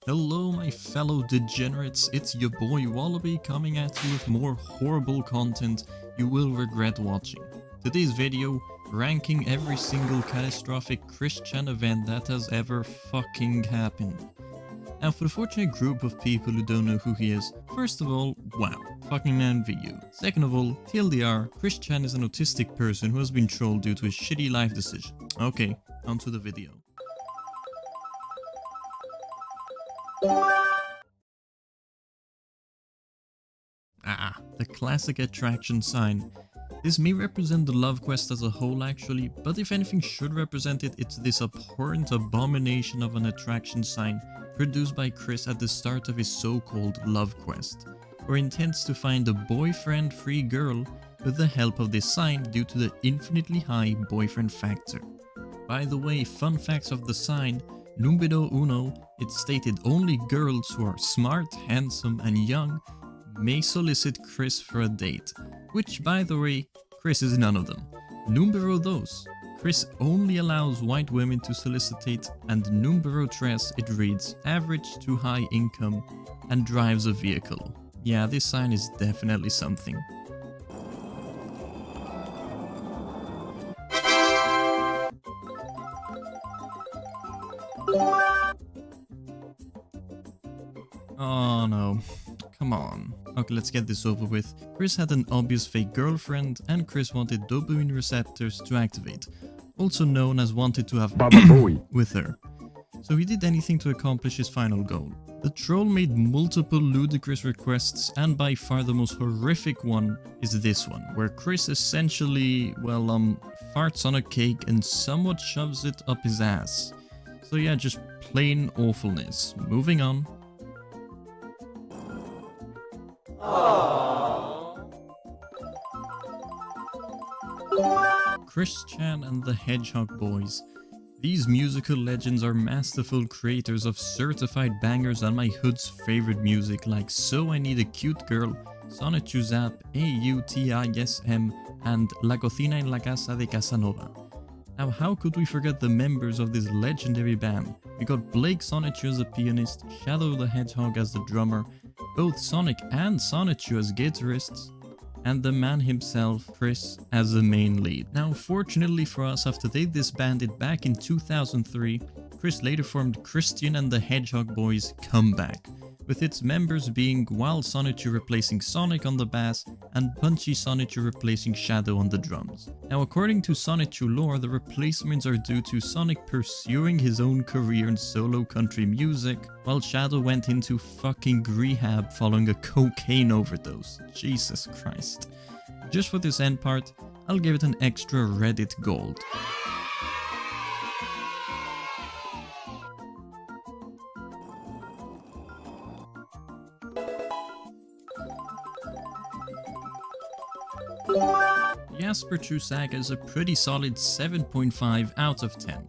Hello my fellow degenerates, it's your boy Wallaby coming at you with more horrible content you will regret watching. Today's video, ranking every single catastrophic Christian event that has ever fucking happened. Now for the fortunate group of people who don't know who he is, first of all, wow, fucking envy you. Second of all, TLDR, Christian is an autistic person who has been trolled due to a shitty life decision. Okay, onto the video. The classic attraction sign. This may represent the love quest as a whole actually, but if anything should represent it, it's this abhorrent abomination of an attraction sign produced by Chris at the start of his so-called love quest, where he intends to find a boyfriend-free girl with the help of this sign due to the infinitely high boyfriend factor. By the way, fun facts of the sign, numero uno, it's stated only girls who are smart, handsome and young may solicit Chris for a date, which by the way, Chris is none of them. Numero dos, Chris only allows white women to solicitate, and numero tres, it reads average to high income and drives a vehicle. Yeah, this sign is definitely something. Oh no, come on. Okay, let's get this over with. Chris had an obvious fake girlfriend and Chris wanted dopamine receptors to activate, also known as wanted to have with her. So he did anything to accomplish his final goal. The troll made multiple ludicrous requests and by far the most horrific one is this one, where Chris essentially, well, farts on a cake and somewhat shoves it up his ass. So yeah, just plain awfulness. Moving on. Christian and the Hedgehog Boys. These musical legends are masterful creators of certified bangers and my hood's favorite music like So I Need a Cute Girl, Sonichu Zap, AUTISM, and La Cocina en la Casa de Casanova. Now how could we forget the members of this legendary band? We got Blake Sonichu as a pianist, Shadow the Hedgehog as the drummer, both Sonic and Sonichu as guitarists, and the man himself, Chris, as the main lead. Now fortunately for us, after they disbanded back in 2003, Chris later formed Christian and the Hedgehog Boys Comeback, with its members being Wild Sonichu replacing Sonic on the bass and Punchy Sonichu replacing Shadow on the drums. Now according to Sonichu lore, the replacements are due to Sonic pursuing his own career in solo country music, while Shadow went into fucking rehab following a cocaine overdose. Jesus Christ. Just for this end part, I'll give it an extra Reddit gold. The Asperchu saga is a pretty solid 7.5 out of 10.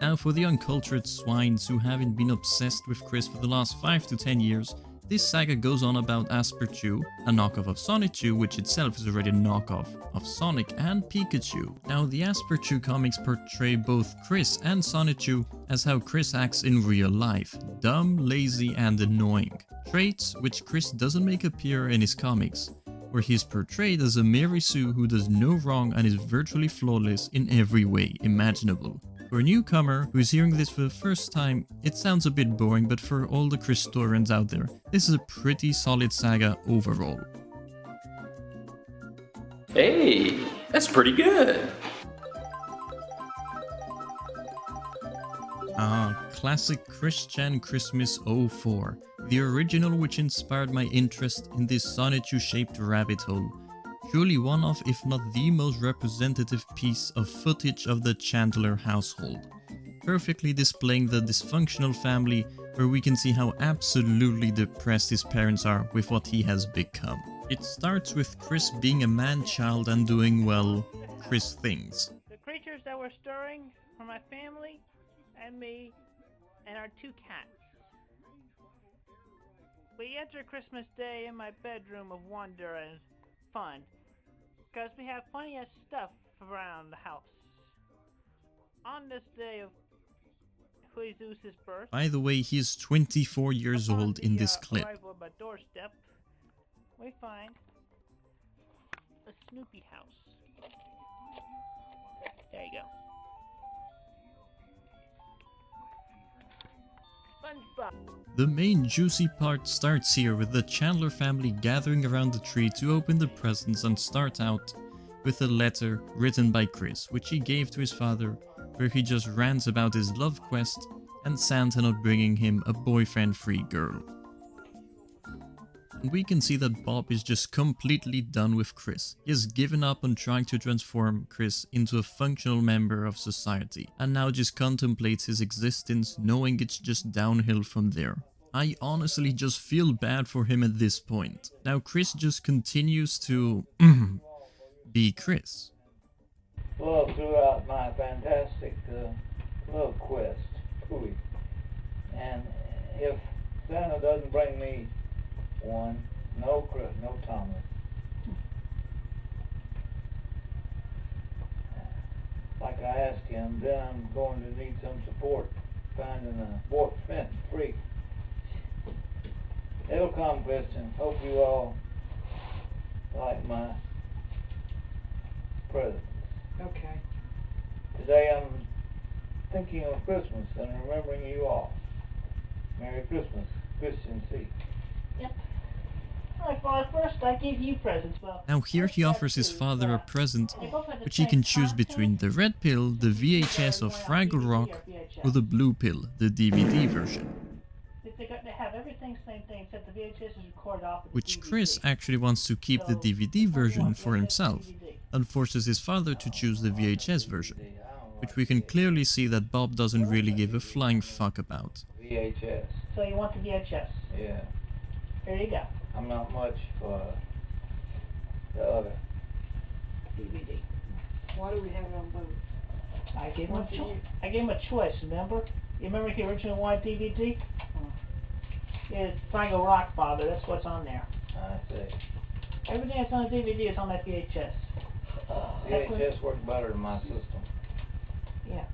Now for the uncultured swines who haven't been obsessed with Chris for the last 5 to 10 years, this saga goes on about Asperchu, a knockoff of Sonichu, which itself is already a knockoff of Sonic and Pikachu. Now the Asperchu comics portray both Chris and Sonichu as how Chris acts in real life, dumb, lazy and annoying. Traits which Chris doesn't make appear in his comics, where he's portrayed as a Mary Sue who does no wrong and is virtually flawless in every way imaginable. For a newcomer who is hearing this for the first time, it sounds a bit boring, but for all the Christorians out there, this is a pretty solid saga overall. Hey, that's pretty good. Classic Christian Christmas 04. The original which inspired my interest in this Sonichu-shaped rabbit hole. Surely one of, if not the most representative piece of footage of the Chandler household. Perfectly displaying the dysfunctional family where we can see how absolutely depressed his parents are with what he has become. It starts with Chris being a man-child and doing, well, Chris things. The creatures that were stirring for my family and me and our 2 cats. We enter Christmas Day in my bedroom of wonder and fun, because we have plenty of stuff around the house. On this day of Please Zeus's birth. By the way, he is 24 years Upon old in the, this clip. arrival of my doorstep, we find a Snoopy house. There you go. SpongeBob. The main juicy part starts here with the Chandler family gathering around the tree to open the presents and start out with a letter written by Chris, which he gave to his father, where he just rants about his love quest and Santa not bringing him a boyfriend-free girl. And we can see that Bob is just completely done with Chris. He has given up on trying to transform Chris into a functional member of society, and now just contemplates his existence, knowing it's just downhill from there. I honestly just feel bad for him at this point. Now Chris just continues to be Chris. Love throughout my fantastic love quest, Pooey. And if Santa doesn't bring me one, no Chris, no Thomas. Like I asked him, then I'm going to need some support finding a boyfriend free. It'll come, Christian. Hope you all like my present. Okay. Today I'm thinking of Christmas and remembering you all. Merry Christmas, Christian C. Yep. Alright, well, first I gave you presents. Well, Now here he offers his father a present, which he can choose between the red pill, the VHS of Fraggle Rock, or the blue pill, the DVD version. They have everything same thing except the VHS is recorded off of the Which DVD. Chris actually wants to keep the DVD version for himself, and forces his father to choose the VHS version, which we can clearly see that Bob doesn't really give a flying fuck about. VHS. So you want the VHS? Yeah. There you go. I'm not much for the other. DVD. Why do we have it on both? I gave him a choice, remember? You remember he originally wanted DVD? Yeah, Fraggle Rock, Father, that's what's on there. I see. Everything that's on the DVD is on that VHS. VHS works better than my system. Yeah.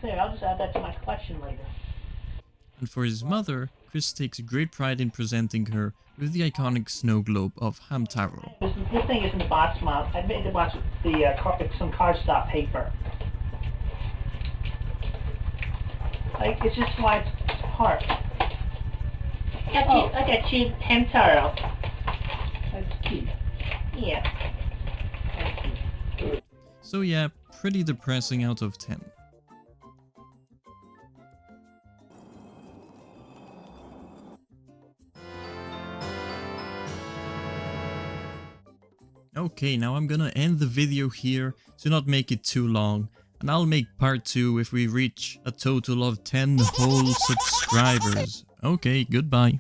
So I'll just add that to my collection later. And for his mother, Chris takes great pride in presenting her with the iconic snow globe of Hamtaro. This thing is in the box, Mom. I made the box with the some cardstock paper. Like, it's just slides apart. I got you Hamtaro. That's cute. Yeah. So yeah, pretty depressing out of 10. Okay, now I'm gonna end the video here to not make it too long, and I'll make part 2 if we reach a total of 10 whole subscribers. Okay, goodbye.